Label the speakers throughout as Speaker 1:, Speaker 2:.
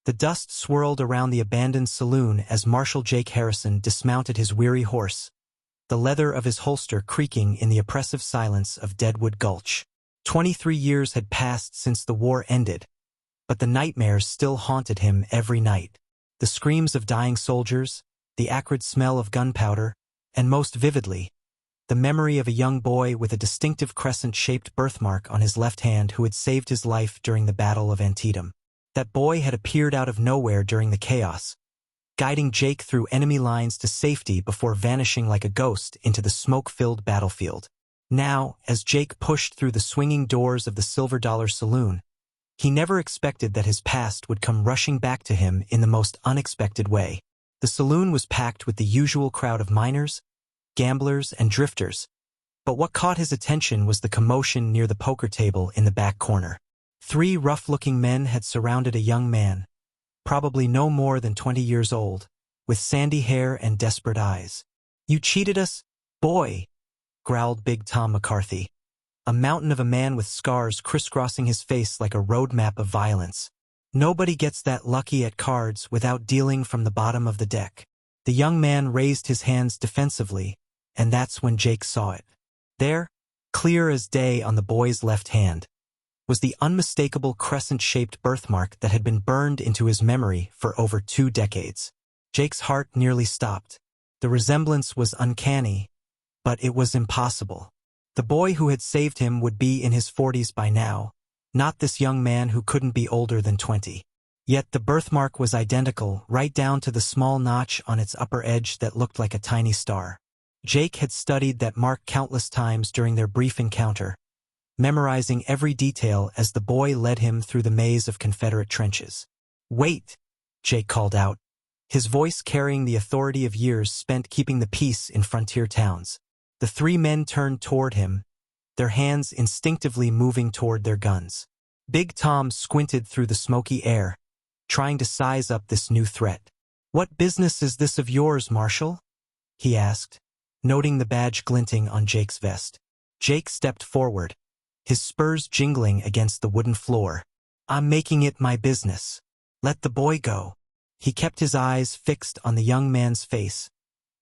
Speaker 1: The dust swirled around the abandoned saloon as Marshal Jake Harrison dismounted his weary horse, the leather of his holster creaking in the oppressive silence of Deadwood Gulch. 23 years had passed since the war ended, but the nightmares still haunted him every night. The screams of dying soldiers, the acrid smell of gunpowder, and most vividly, the memory of a young boy with a distinctive crescent-shaped birthmark on his left hand who had saved his life during the Battle of Antietam. That boy had appeared out of nowhere during the chaos, guiding Jake through enemy lines to safety before vanishing like a ghost into the smoke-filled battlefield. Now, as Jake pushed through the swinging doors of the Silver Dollar Saloon, he never expected that his past would come rushing back to him in the most unexpected way. The saloon was packed with the usual crowd of miners, gamblers, and drifters, but what caught his attention was the commotion near the poker table in the back corner. 3 rough-looking men had surrounded a young man, probably no more than 20 years old, with sandy hair and desperate eyes. "You cheated us, boy," growled Big Tom McCarthy, a mountain of a man with scars crisscrossing his face like a roadmap of violence. "Nobody gets that lucky at cards without dealing from the bottom of the deck." The young man raised his hands defensively, and that's when Jake saw it. There, clear as day on the boy's left hand, was the unmistakable crescent-shaped birthmark that had been burned into his memory for over 2 decades. Jake's heart nearly stopped. The resemblance was uncanny, but it was impossible. The boy who had saved him would be in his 40s by now, not this young man who couldn't be older than 20. Yet the birthmark was identical, right down to the small notch on its upper edge that looked like a tiny star. Jake had studied that mark countless times during their brief encounter, memorizing every detail as the boy led him through the maze of Confederate trenches. "Wait!" Jake called out, his voice carrying the authority of years spent keeping the peace in frontier towns. The 3 men turned toward him, their hands instinctively moving toward their guns. Big Tom squinted through the smoky air, trying to size up this new threat. "What business is this of yours, Marshal?" he asked, noting the badge glinting on Jake's vest. Jake stepped forward, his spurs jingling against the wooden floor. "I'm making it my business. Let the boy go." He kept his eyes fixed on the young man's face,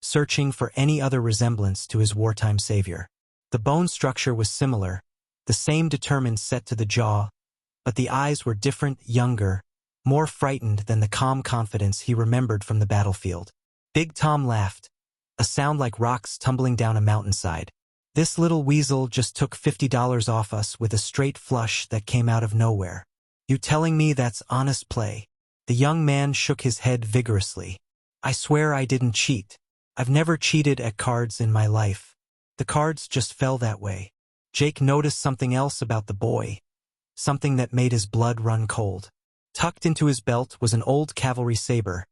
Speaker 1: searching for any other resemblance to his wartime savior. The bone structure was similar, the same determined set to the jaw, but the eyes were different, younger, more frightened than the calm confidence he remembered from the battlefield. Big Tom laughed, a sound like rocks tumbling down a mountainside. "This little weasel just took $50 off us with a straight flush that came out of nowhere. You telling me that's honest play?" The young man shook his head vigorously. "I swear I didn't cheat. I've never cheated at cards in my life. The cards just fell that way." Jake noticed something else about the boy, something that made his blood run cold. Tucked into his belt was an old cavalry saber,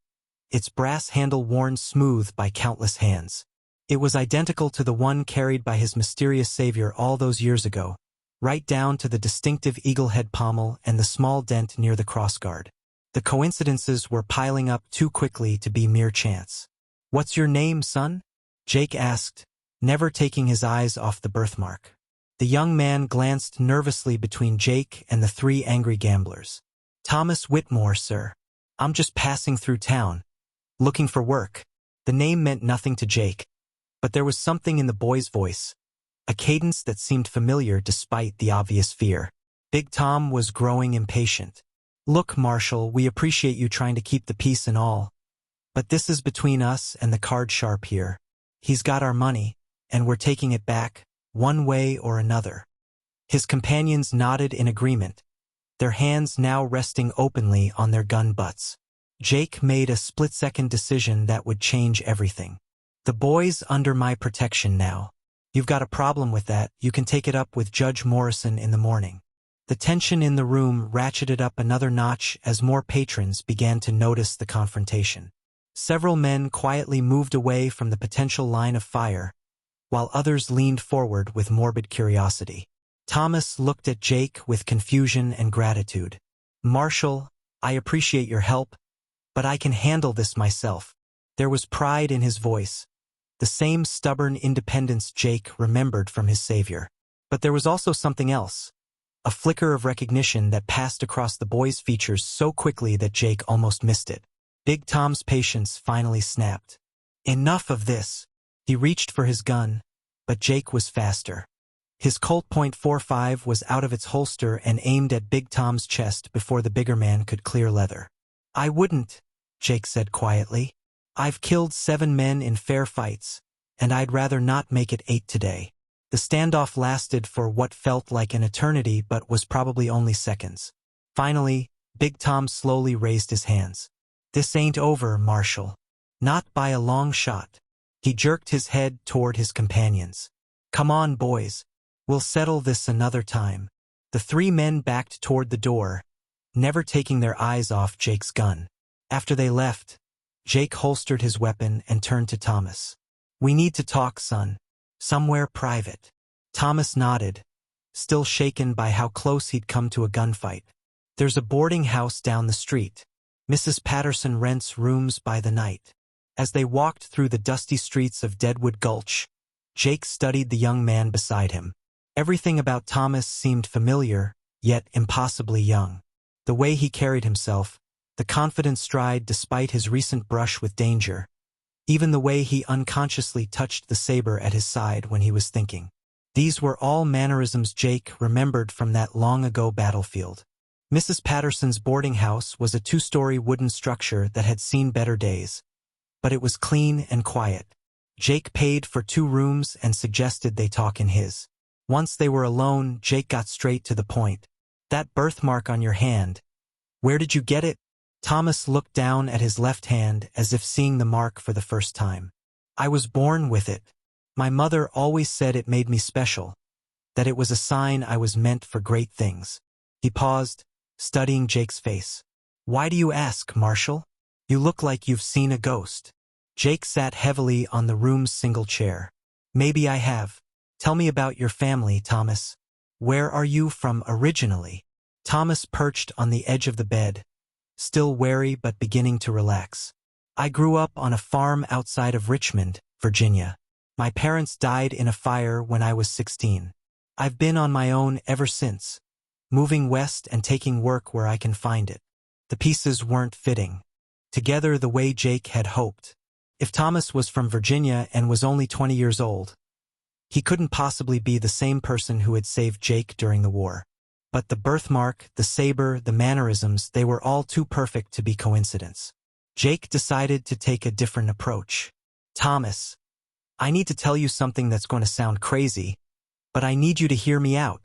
Speaker 1: its brass handle worn smooth by countless hands. It was identical to the one carried by his mysterious savior all those years ago, right down to the distinctive eagle-head pommel and the small dent near the crossguard. The coincidences were piling up too quickly to be mere chance. "What's your name, son?" Jake asked, never taking his eyes off the birthmark. The young man glanced nervously between Jake and the 3 angry gamblers. "Thomas Whitmore, sir. I'm just passing through town, looking for work." The name meant nothing to Jake, but there was something in the boy's voice, a cadence that seemed familiar despite the obvious fear. Big Tom was growing impatient. "Look, Marshal, we appreciate you trying to keep the peace and all, but this is between us and the card sharp here. He's got our money, and we're taking it back, one way or another." His companions nodded in agreement, their hands now resting openly on their gun butts. Jake made a split-second decision that would change everything. "The boy's under my protection now. You've got a problem with that, you can take it up with Judge Morrison in the morning." The tension in the room ratcheted up another notch as more patrons began to notice the confrontation. Several men quietly moved away from the potential line of fire, while others leaned forward with morbid curiosity. Thomas looked at Jake with confusion and gratitude. "Marshal, I appreciate your help, but I can handle this myself." There was pride in his voice, the same stubborn independence Jake remembered from his savior. But there was also something else, a flicker of recognition that passed across the boy's features so quickly that Jake almost missed it. Big Tom's patience finally snapped. Enough of this. He reached for his gun, but Jake was faster. His Colt .45 was out of its holster and aimed at Big Tom's chest before the bigger man could clear leather. "I wouldn't," Jake said quietly. "I've killed 7 men in fair fights, and I'd rather not make it 8 today." The standoff lasted for what felt like an eternity but was probably only seconds. Finally, Big Tom slowly raised his hands. "This ain't over, Marshal. Not by a long shot." He jerked his head toward his companions. "Come on, boys. We'll settle this another time." The 3 men backed toward the door, never taking their eyes off Jake's gun. After they left, Jake holstered his weapon and turned to Thomas. "We need to talk, son. Somewhere private." Thomas nodded, still shaken by how close he'd come to a gunfight. "There's a boarding house down the street. Mrs. Patterson rents rooms by the night." As they walked through the dusty streets of Deadwood Gulch, Jake studied the young man beside him. Everything about Thomas seemed familiar, yet impossibly young. The way he carried himself, the confident stride despite his recent brush with danger, even the way he unconsciously touched the saber at his side when he was thinking. These were all mannerisms Jake remembered from that long-ago battlefield. Mrs. Patterson's boarding house was a 2-story wooden structure that had seen better days, but it was clean and quiet. Jake paid for 2 rooms and suggested they talk in his. Once they were alone, Jake got straight to the point. "That birthmark on your hand, where did you get it?" Thomas looked down at his left hand as if seeing the mark for the first time. "I was born with it. My mother always said it made me special, that it was a sign I was meant for great things." He paused, studying Jake's face. "Why do you ask, Marshal? You look like you've seen a ghost." Jake sat heavily on the room's single chair. "Maybe I have. Tell me about your family, Thomas. Where are you from originally?" Thomas perched on the edge of the bed, still wary but beginning to relax. "I grew up on a farm outside of Richmond, Virginia. My parents died in a fire when I was 16. I've been on my own ever since, moving west and taking work where I can find it." The pieces weren't fitting together the way Jake had hoped. If Thomas was from Virginia and was only 20 years old, he couldn't possibly be the same person who had saved Jake during the war. But the birthmark, the saber, the mannerisms, they were all too perfect to be coincidence. Jake decided to take a different approach. "Thomas, I need to tell you something that's going to sound crazy, but I need you to hear me out."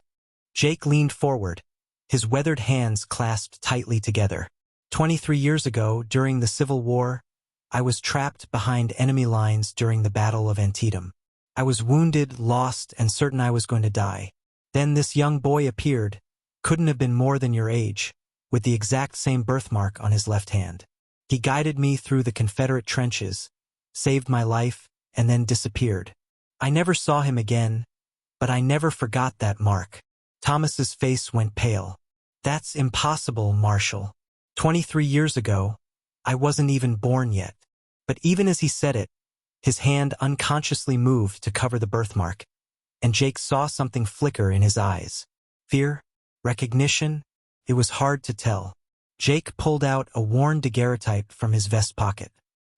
Speaker 1: Jake leaned forward, his weathered hands clasped tightly together. 23 years ago, during the Civil War, I was trapped behind enemy lines during the Battle of Antietam. I was wounded, lost, and certain I was going to die. Then this young boy appeared, couldn't have been more than your age, with the exact same birthmark on his left hand. He guided me through the Confederate trenches, saved my life, and then disappeared. I never saw him again, but I never forgot that mark. Thomas's face went pale. "That's impossible, Marshal. 23 years ago, I wasn't even born yet." But even as he said it, his hand unconsciously moved to cover the birthmark, and Jake saw something flicker in his eyes. Fear? Recognition? It was hard to tell. Jake pulled out a worn daguerreotype from his vest pocket.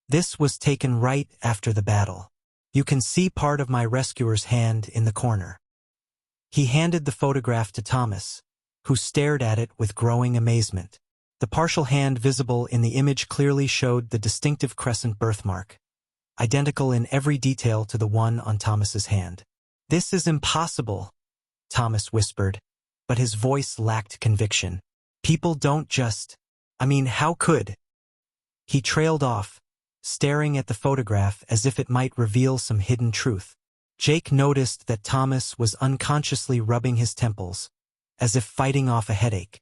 Speaker 1: "This was taken right after the battle. You can see part of my rescuer's hand in the corner." He handed the photograph to Thomas, who stared at it with growing amazement. The partial hand visible in the image clearly showed the distinctive crescent birthmark, identical in every detail to the one on Thomas's hand. "This is impossible," Thomas whispered, but his voice lacked conviction. "People don't just... how could?" He trailed off, staring at the photograph as if it might reveal some hidden truth. Jake noticed that Thomas was unconsciously rubbing his temples, as if fighting off a headache.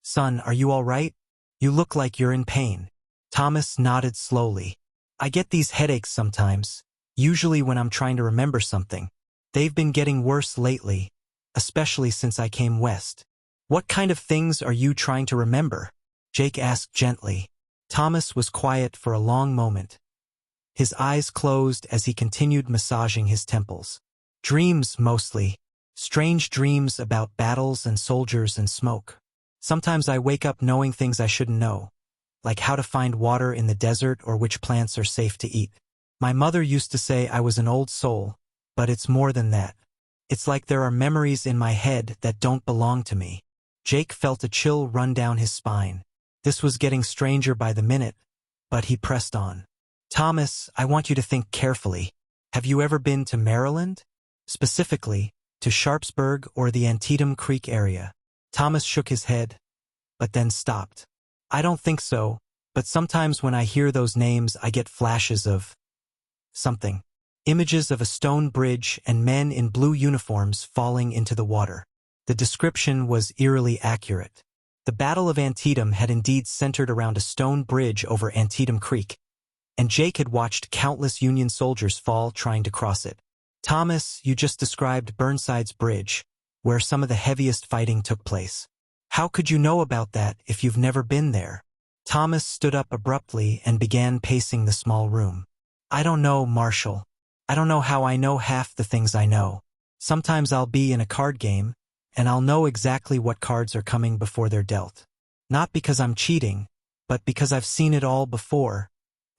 Speaker 1: "Son, are you all right? You look like you're in pain." Thomas nodded slowly. "I get these headaches sometimes, usually when I'm trying to remember something. They've been getting worse lately, especially since I came west." "What kind of things are you trying to remember?" Jake asked gently. Thomas was quiet for a long moment, his eyes closed as he continued massaging his temples. "Dreams, mostly. Strange dreams about battles and soldiers and smoke. Sometimes I wake up knowing things I shouldn't know, like how to find water in the desert or which plants are safe to eat. My mother used to say I was an old soul, but it's more than that. It's like there are memories in my head that don't belong to me. Jake felt a chill run down his spine. This was getting stranger by the minute, but he pressed on. Thomas, I want you to think carefully. Have you ever been to Maryland? Specifically, to Sharpsburg or the Antietam Creek area? Thomas shook his head, but then stopped. I don't think so, but sometimes when I hear those names I get flashes of something. Images of a stone bridge and men in blue uniforms falling into the water. The description was eerily accurate. The Battle of Antietam had indeed centered around a stone bridge over Antietam Creek, and Jake had watched countless Union soldiers fall trying to cross it. Thomas, you just described Burnside's Bridge, where some of the heaviest fighting took place. How could you know about that if you've never been there? Thomas stood up abruptly and began pacing the small room. I don't know, Marshall. I don't know how I know half the things I know. Sometimes I'll be in a card game, and I'll know exactly what cards are coming before they're dealt. Not because I'm cheating, but because I've seen it all before,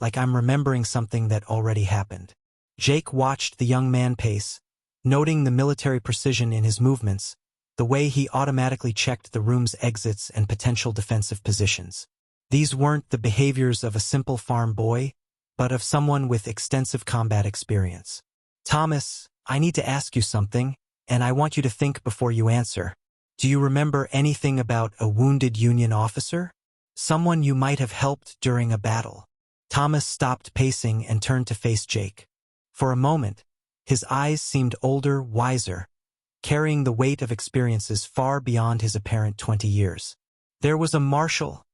Speaker 1: like I'm remembering something that already happened. Jake watched the young man pace, noting the military precision in his movements, the way he automatically checked the room's exits and potential defensive positions. These weren't the behaviors of a simple farm boy, but of someone with extensive combat experience. Thomas, I need to ask you something, and I want you to think before you answer. Do you remember anything about a wounded Union officer? Someone you might have helped during a battle? Thomas stopped pacing and turned to face Jake. For a moment, his eyes seemed older, wiser, carrying the weight of experiences far beyond his apparent 20 years. There was a marshal,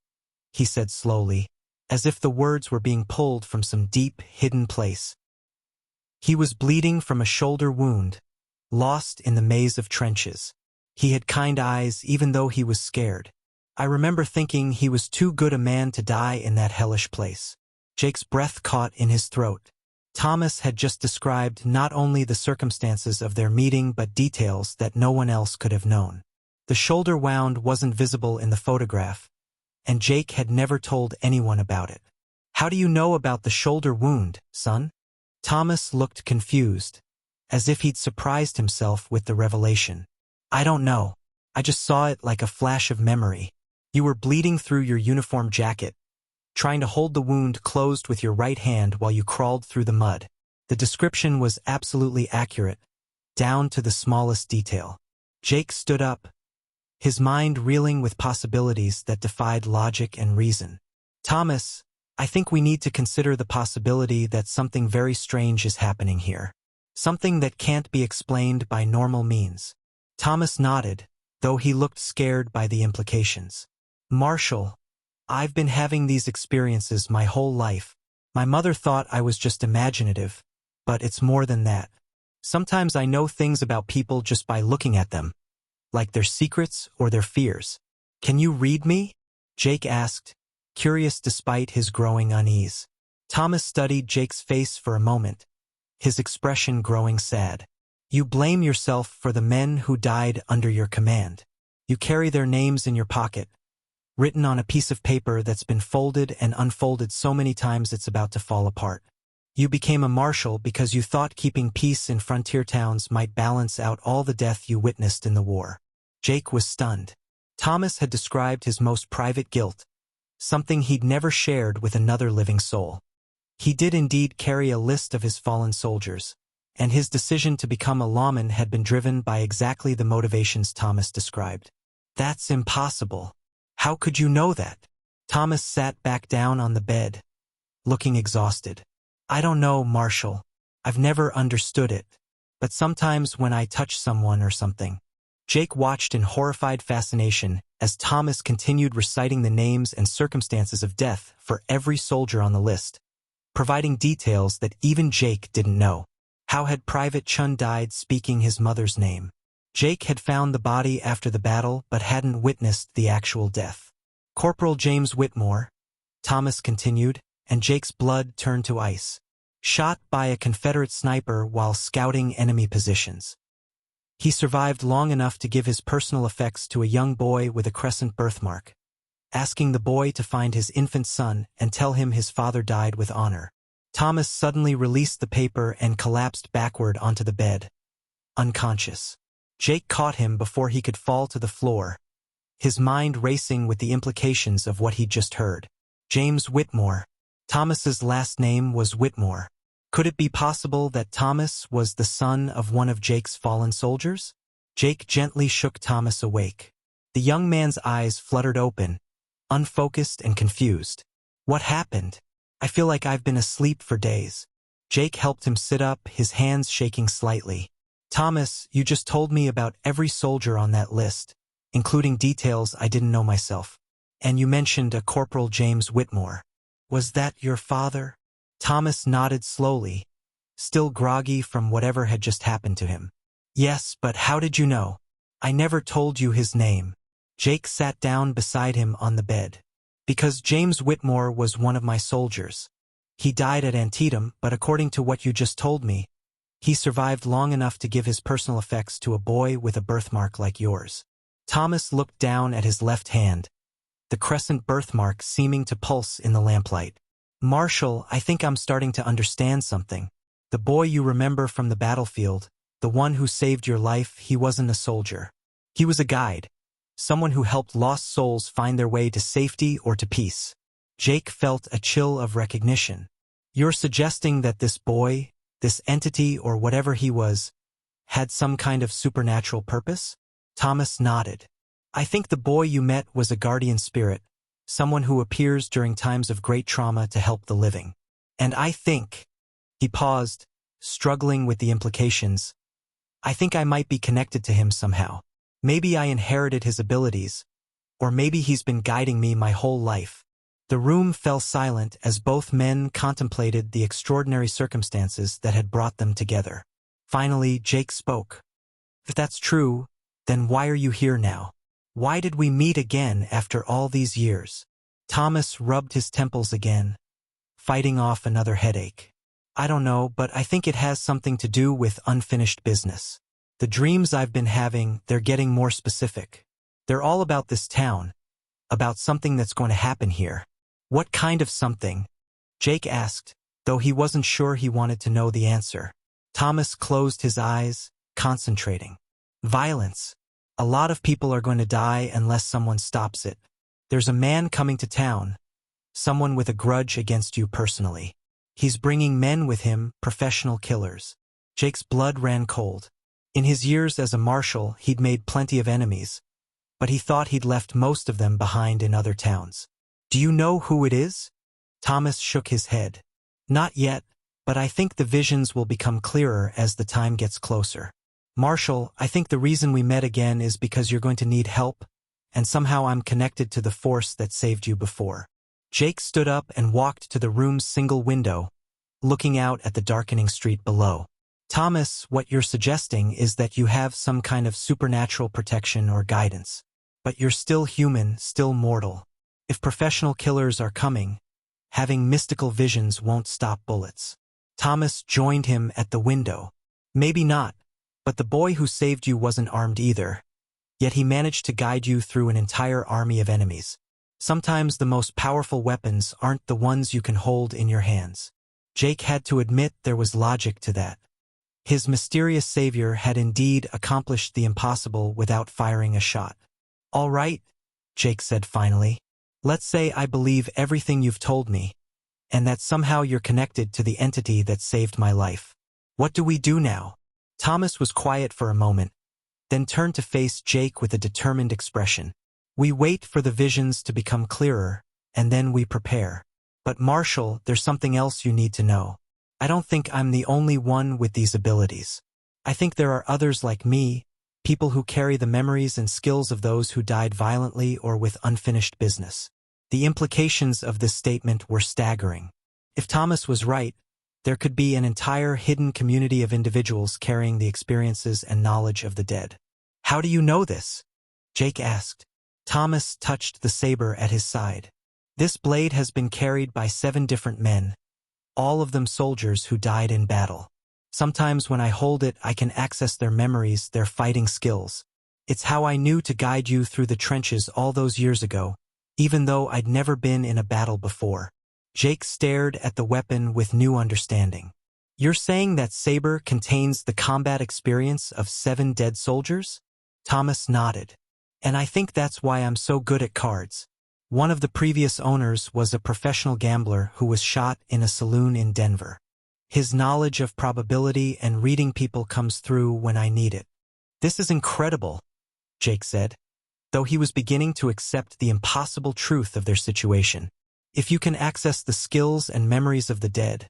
Speaker 1: he said slowly, as if the words were being pulled from some deep, hidden place. He was bleeding from a shoulder wound, lost in the maze of trenches. He had kind eyes even though he was scared. I remember thinking he was too good a man to die in that hellish place. Jake's breath caught in his throat. Thomas had just described not only the circumstances of their meeting but details that no one else could have known. The shoulder wound wasn't visible in the photograph, and Jake had never told anyone about it. How do you know about the shoulder wound, son? Thomas looked confused, as if he'd surprised himself with the revelation. I don't know. I just saw it like a flash of memory. You were bleeding through your uniform jacket, trying to hold the wound closed with your right hand while you crawled through the mud. The description was absolutely accurate, down to the smallest detail. Jake stood up, his mind reeling with possibilities that defied logic and reason. Thomas, I think we need to consider the possibility that something very strange is happening here. Something that can't be explained by normal means. Thomas nodded, though he looked scared by the implications. Marshall, I've been having these experiences my whole life. My mother thought I was just imaginative, but it's more than that. Sometimes I know things about people just by looking at them, like their secrets or their fears. Can you read me? Jake asked, curious despite his growing unease. Thomas studied Jake's face for a moment, his expression growing sad. You blame yourself for the men who died under your command. You carry their names in your pocket, written on a piece of paper that's been folded and unfolded so many times it's about to fall apart. You became a marshal because you thought keeping peace in frontier towns might balance out all the death you witnessed in the war. Jake was stunned. Thomas had described his most private guilt, something he'd never shared with another living soul. He did indeed carry a list of his fallen soldiers, and his decision to become a lawman had been driven by exactly the motivations Thomas described. That's impossible. How could you know that? Thomas sat back down on the bed, looking exhausted. I don't know, Marshall. I've never understood it. But sometimes when I touch someone or something. Jake watched in horrified fascination as Thomas continued reciting the names and circumstances of death for every soldier on the list, providing details that even Jake didn't know. How had Private Chun died speaking his mother's name? Jake had found the body after the battle but hadn't witnessed the actual death. Corporal James Whitmore, Thomas continued, and Jake's blood turned to ice. Shot by a Confederate sniper while scouting enemy positions. He survived long enough to give his personal effects to a young boy with a crescent birthmark, asking the boy to find his infant son and tell him his father died with honor. Thomas suddenly released the paper and collapsed backward onto the bed, unconscious. Jake caught him before he could fall to the floor, his mind racing with the implications of what he'd just heard. James Whitmore. Thomas's last name was Whitmore. Could it be possible that Thomas was the son of one of Jake's fallen soldiers? Jake gently shook Thomas awake. The young man's eyes fluttered open, unfocused and confused. What happened? I feel like I've been asleep for days. Jake helped him sit up, his hands shaking slightly. Thomas, you just told me about every soldier on that list, including details I didn't know myself. And you mentioned a Corporal James Whitmore. Was that your father? Thomas nodded slowly, still groggy from whatever had just happened to him. Yes, but how did you know? I never told you his name. Jake sat down beside him on the bed. Because James Whitmore was one of my soldiers. He died at Antietam, but according to what you just told me, he survived long enough to give his personal effects to a boy with a birthmark like yours. Thomas looked down at his left hand, the crescent birthmark seeming to pulse in the lamplight. Marshall, I think I'm starting to understand something. The boy you remember from the battlefield, the one who saved your life, he wasn't a soldier. He was a guide, someone who helped lost souls find their way to safety or to peace. Jake felt a chill of recognition. You're suggesting that this boy, this entity or whatever he was, had some kind of supernatural purpose? Thomas nodded. I think the boy you met was a guardian spirit, someone who appears during times of great trauma to help the living. And I think, he paused, struggling with the implications, I think I might be connected to him somehow. Maybe I inherited his abilities, or maybe he's been guiding me my whole life. The room fell silent as both men contemplated the extraordinary circumstances that had brought them together. Finally, Jake spoke. If that's true, then why are you here now? Why did we meet again after all these years? Thomas rubbed his temples again, fighting off another headache. I don't know, but I think it has something to do with unfinished business. The dreams I've been having, they're getting more specific. They're all about this town, about something that's going to happen here. What kind of something? Jake asked, though he wasn't sure he wanted to know the answer. Thomas closed his eyes, concentrating. Violence. A lot of people are going to die unless someone stops it. There's a man coming to town, someone with a grudge against you personally. He's bringing men with him, professional killers. Jake's blood ran cold. In his years as a marshal, he'd made plenty of enemies, but he thought he'd left most of them behind in other towns. Do you know who it is? Thomas shook his head. Not yet, but I think the visions will become clearer as the time gets closer. Marshal, I think the reason we met again is because you're going to need help, and somehow I'm connected to the force that saved you before. Jake stood up and walked to the room's single window, looking out at the darkening street below. Thomas, what you're suggesting is that you have some kind of supernatural protection or guidance. But you're still human, still mortal. If professional killers are coming, having mystical visions won't stop bullets. Thomas joined him at the window. Maybe not, but the boy who saved you wasn't armed either. Yet he managed to guide you through an entire army of enemies. Sometimes the most powerful weapons aren't the ones you can hold in your hands. Jake had to admit there was logic to that. His mysterious savior had indeed accomplished the impossible without firing a shot. All right, Jake said finally. Let's say I believe everything you've told me, and that somehow you're connected to the entity that saved my life. What do we do now? Thomas was quiet for a moment, then turned to face Jake with a determined expression. We wait for the visions to become clearer, and then we prepare. But Marshall, there's something else you need to know. I don't think I'm the only one with these abilities. I think there are others like me, people who carry the memories and skills of those who died violently or with unfinished business. The implications of this statement were staggering. If Thomas was right, there could be an entire hidden community of individuals carrying the experiences and knowledge of the dead. How do you know this? Jake asked. Thomas touched the saber at his side. This blade has been carried by 7 different men, all of them soldiers who died in battle. Sometimes when I hold it, I can access their memories, their fighting skills. It's how I knew to guide you through the trenches all those years ago, even though I'd never been in a battle before." Jake stared at the weapon with new understanding. "You're saying that saber contains the combat experience of 7 dead soldiers?" Thomas nodded. "And I think that's why I'm so good at cards. One of the previous owners was a professional gambler who was shot in a saloon in Denver. His knowledge of probability and reading people comes through when I need it." "This is incredible," Jake said, though he was beginning to accept the impossible truth of their situation. "If you can access the skills and memories of the dead,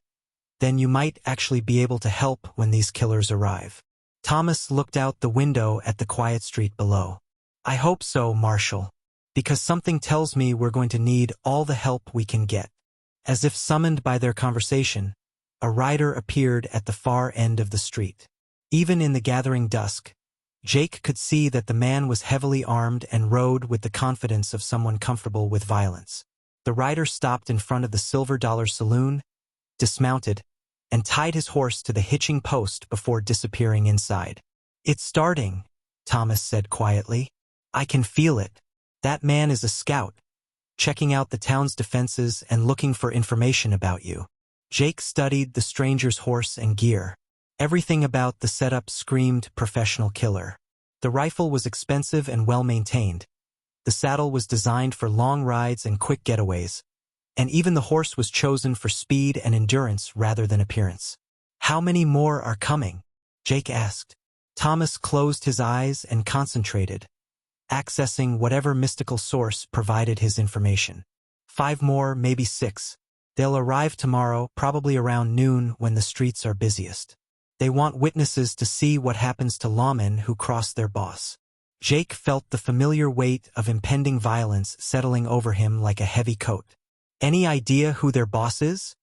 Speaker 1: then you might actually be able to help when these killers arrive." Thomas looked out the window at the quiet street below. "I hope so, Marshall, because something tells me we're going to need all the help we can get." As if summoned by their conversation, a rider appeared at the far end of the street. Even in the gathering dusk, Jake could see that the man was heavily armed and rode with the confidence of someone comfortable with violence. The rider stopped in front of the Silver Dollar Saloon, dismounted, and tied his horse to the hitching post before disappearing inside. "It's starting," Thomas said quietly. "I can feel it. That man is a scout, checking out the town's defenses and looking for information about you." Jake studied the stranger's horse and gear. Everything about the setup screamed professional killer. The rifle was expensive and well-maintained. The saddle was designed for long rides and quick getaways, and even the horse was chosen for speed and endurance rather than appearance. "How many more are coming?" Jake asked. Thomas closed his eyes and concentrated, accessing whatever mystical source provided his information. 5 more, maybe 6. They'll arrive tomorrow, probably around noon when the streets are busiest. They want witnesses to see what happens to lawmen who cross their boss. Jake felt the familiar weight of impending violence settling over him like a heavy coat. "Any idea who their boss is?"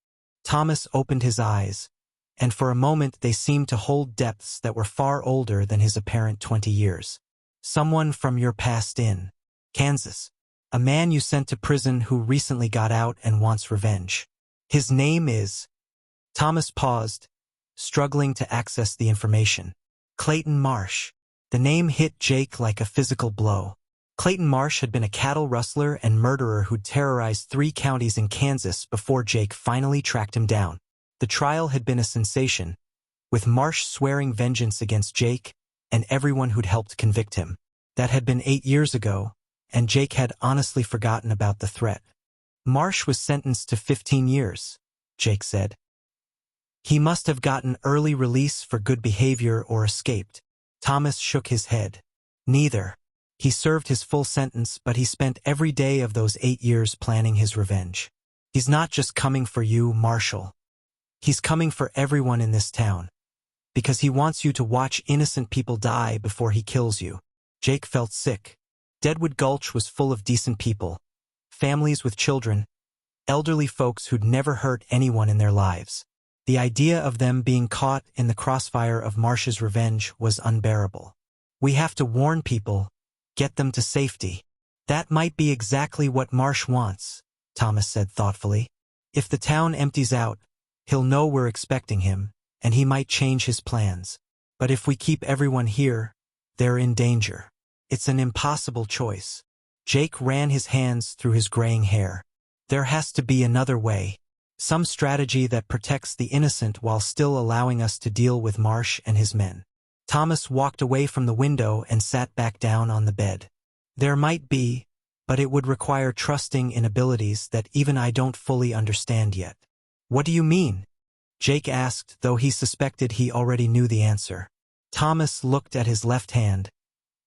Speaker 1: Thomas opened his eyes, and for a moment they seemed to hold depths that were far older than his apparent 20 years. "Someone from your past in Kansas. A man you sent to prison who recently got out and wants revenge. His name is—" Thomas paused, struggling to access the information. "Clayton Marsh." The name hit Jake like a physical blow. Clayton Marsh had been a cattle rustler and murderer who'd terrorized 3 counties in Kansas before Jake finally tracked him down. The trial had been a sensation, with Marsh swearing vengeance against Jake and everyone who'd helped convict him. That had been 8 years ago, and Jake had honestly forgotten about the threat. "Marsh was sentenced to 15 years, Jake said. "He must have gotten early release for good behavior or escaped." Thomas shook his head. "Neither. He served his full sentence, but he spent every day of those 8 years planning his revenge. He's not just coming for you, Marshall. He's coming for everyone in this town, because he wants you to watch innocent people die before he kills you." Jake felt sick. Deadwood Gulch was full of decent people, families with children, elderly folks who'd never hurt anyone in their lives. The idea of them being caught in the crossfire of Marsh's revenge was unbearable. "We have to warn people, get them to safety." "That might be exactly what Marsh wants," Thomas said thoughtfully. "If the town empties out, he'll know we're expecting him, and he might change his plans. But if we keep everyone here, they're in danger. It's an impossible choice." Jake ran his hands through his graying hair. "There has to be another way. Some strategy that protects the innocent while still allowing us to deal with Marsh and his men." Thomas walked away from the window and sat back down on the bed. "There might be, but it would require trusting in abilities that even I don't fully understand yet." "What do you mean?" Jake asked, though he suspected he already knew the answer. Thomas looked at his left hand,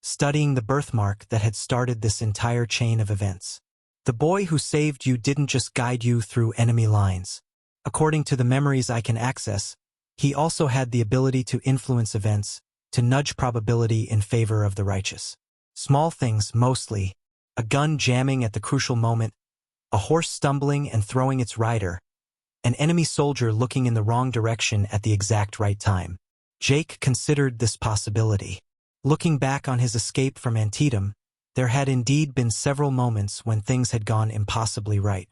Speaker 1: studying the birthmark that had started this entire chain of events. "The boy who saved you didn't just guide you through enemy lines. According to the memories I can access, he also had the ability to influence events, to nudge probability in favor of the righteous. Small things, mostly. A gun jamming at the crucial moment, a horse stumbling and throwing its rider, an enemy soldier looking in the wrong direction at the exact right time." Jake considered this possibility. Looking back on his escape from Antietam, there had indeed been several moments when things had gone impossibly right.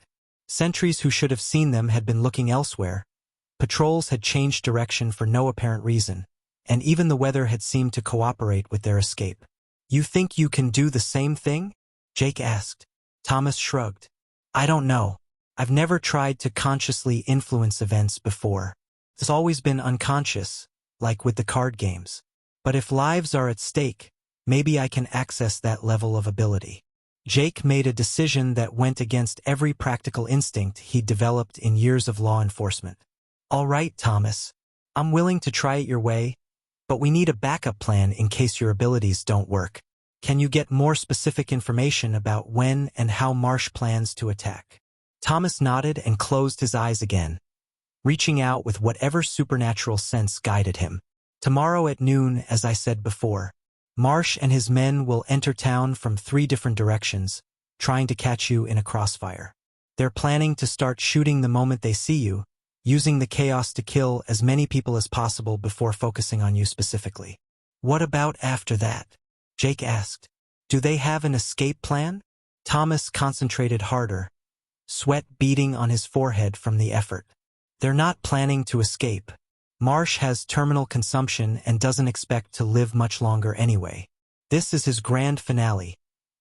Speaker 1: Sentries who should have seen them had been looking elsewhere, Patrols had changed direction for no apparent reason, and even the weather had seemed to cooperate with their escape. "You think you can do the same thing?" Jake asked. Thomas shrugged. "I don't know. I've never tried to consciously influence events before. It's always been unconscious, like with the card games. But if lives are at stake, maybe I can access that level of ability." Jake made a decision that went against every practical instinct he'd developed in years of law enforcement. "All right, Thomas. I'm willing to try it your way, but we need a backup plan in case your abilities don't work. Can you get more specific information about when and how Marsh plans to attack?" Thomas nodded and closed his eyes again, reaching out with whatever supernatural sense guided him. "Tomorrow at noon, as I said before, Marsh and his men will enter town from 3 different directions, trying to catch you in a crossfire. They're planning to start shooting the moment they see you, using the chaos to kill as many people as possible before focusing on you specifically." "What about after that?" Jake asked. "Do they have an escape plan?" Thomas concentrated harder, sweat beading on his forehead from the effort. "They're not planning to escape. Marsh has terminal consumption and doesn't expect to live much longer anyway. This is his grand finale,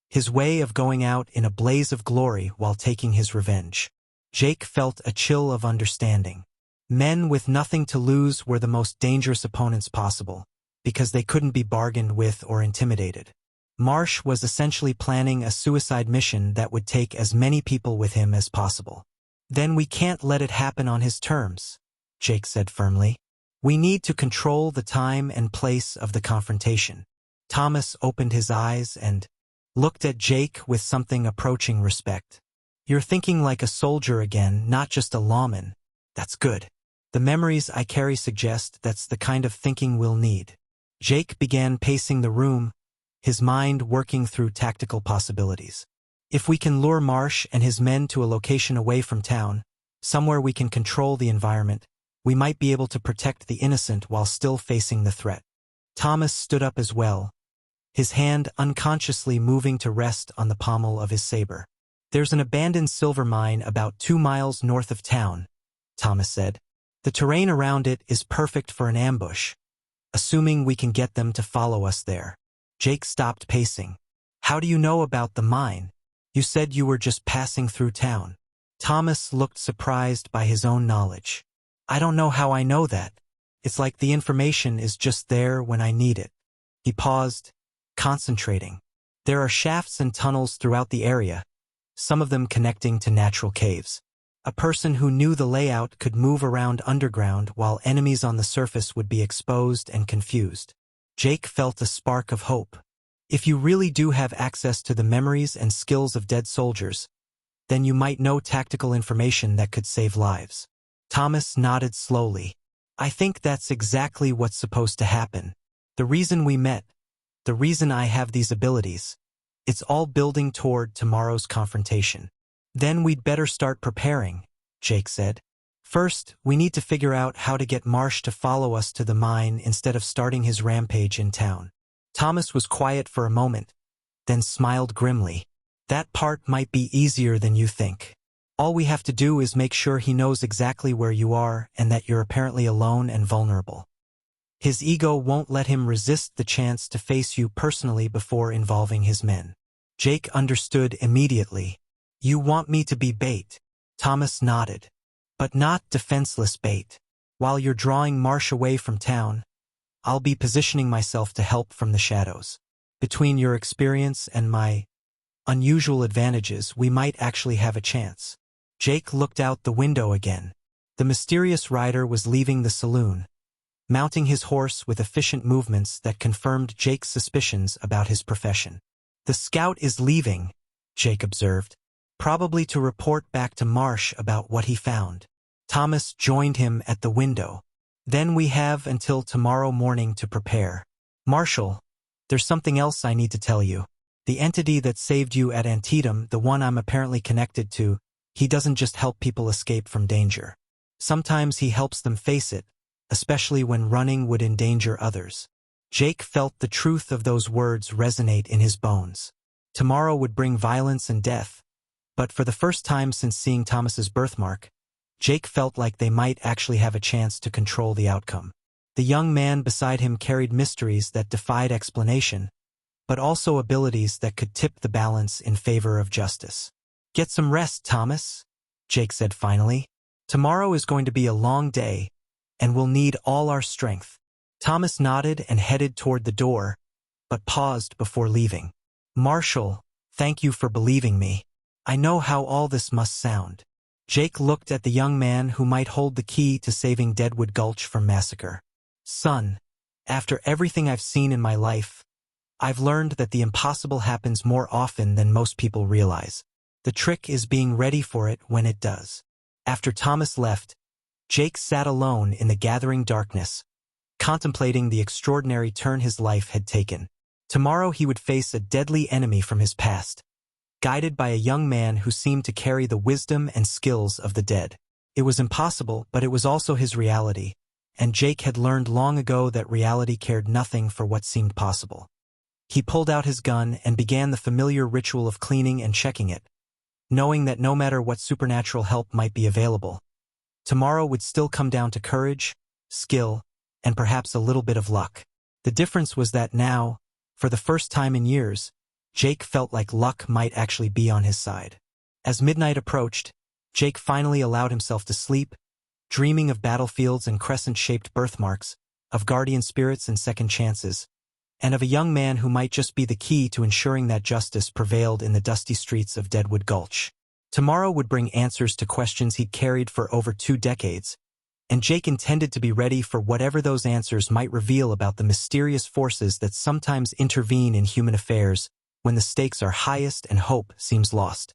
Speaker 1: his way of going out in a blaze of glory while taking his revenge." Jake felt a chill of understanding. Men with nothing to lose were the most dangerous opponents possible, because they couldn't be bargained with or intimidated. Marsh was essentially planning a suicide mission that would take as many people with him as possible. "Then we can't let it happen on his terms," Jake said firmly. "We need to control the time and place of the confrontation." Thomas opened his eyes and looked at Jake with something approaching respect. "You're thinking like a soldier again, not just a lawman. That's good. The memories I carry suggest that's the kind of thinking we'll need." Jake began pacing the room, his mind working through tactical possibilities. "If we can lure Marsh and his men to a location away from town, somewhere we can control the environment, we might be able to protect the innocent while still facing the threat." Thomas stood up as well, his hand unconsciously moving to rest on the pommel of his saber. "There's an abandoned silver mine about 2 miles north of town," Thomas said. "The terrain around it is perfect for an ambush, assuming we can get them to follow us there." Jake stopped pacing. "How do you know about the mine? You said you were just passing through town." Thomas looked surprised by his own knowledge. "I don't know how I know that. It's like the information is just there when I need it." He paused, concentrating. "There are shafts and tunnels throughout the area, some of them connecting to natural caves. A person who knew the layout could move around underground while enemies on the surface would be exposed and confused." Jake felt a spark of hope. "If you really do have access to the memories and skills of dead soldiers, then you might know tactical information that could save lives." Thomas nodded slowly. "I think that's exactly what's supposed to happen. The reason we met, the reason I have these abilities, it's all building toward tomorrow's confrontation." "Then we'd better start preparing," Jake said. "First, we need to figure out how to get Marsh to follow us to the mine instead of starting his rampage in town." Thomas was quiet for a moment, then smiled grimly. "That part might be easier than you think. All we have to do is make sure he knows exactly where you are and that you're apparently alone and vulnerable. His ego won't let him resist the chance to face you personally before involving his men." Jake understood immediately. "You want me to be bait?" Thomas nodded. "But not defenseless bait. While you're drawing Marsh away from town, I'll be positioning myself to help from the shadows. Between your experience and my unusual advantages, we might actually have a chance." Jake looked out the window again. The mysterious rider was leaving the saloon, mounting his horse with efficient movements that confirmed Jake's suspicions about his profession. "The scout is leaving," Jake observed, "probably to report back to Marsh about what he found." Thomas joined him at the window. "Then we have until tomorrow morning to prepare. Marshal, there's something else I need to tell you. The entity that saved you at Antietam, the one I'm apparently connected to, he doesn't just help people escape from danger. Sometimes he helps them face it, especially when running would endanger others." Jake felt the truth of those words resonate in his bones. Tomorrow would bring violence and death, but for the first time since seeing Thomas's birthmark, Jake felt like they might actually have a chance to control the outcome. The young man beside him carried mysteries that defied explanation, but also abilities that could tip the balance in favor of justice. "Get some rest, Thomas," Jake said finally. "Tomorrow is going to be a long day, and we'll need all our strength." Thomas nodded and headed toward the door, but paused before leaving. "Marshall, thank you for believing me. I know how all this must sound." Jake looked at the young man who might hold the key to saving Deadwood Gulch from massacre. "Son, after everything I've seen in my life, I've learned that the impossible happens more often than most people realize. The trick is being ready for it when it does." After Thomas left, Jake sat alone in the gathering darkness, contemplating the extraordinary turn his life had taken. Tomorrow he would face a deadly enemy from his past, guided by a young man who seemed to carry the wisdom and skills of the dead. It was impossible, but it was also his reality, and Jake had learned long ago that reality cared nothing for what seemed possible. He pulled out his gun and began the familiar ritual of cleaning and checking it, knowing that no matter what supernatural help might be available, tomorrow would still come down to courage, skill, and perhaps a little bit of luck. The difference was that now, for the first time in years, Jake felt like luck might actually be on his side. As midnight approached, Jake finally allowed himself to sleep, dreaming of battlefields and crescent-shaped birthmarks, of guardian spirits and second chances, and of a young man who might just be the key to ensuring that justice prevailed in the dusty streets of Deadwood Gulch. Tomorrow would bring answers to questions he'd carried for over 2 decades, and Jake intended to be ready for whatever those answers might reveal about the mysterious forces that sometimes intervene in human affairs when the stakes are highest and hope seems lost.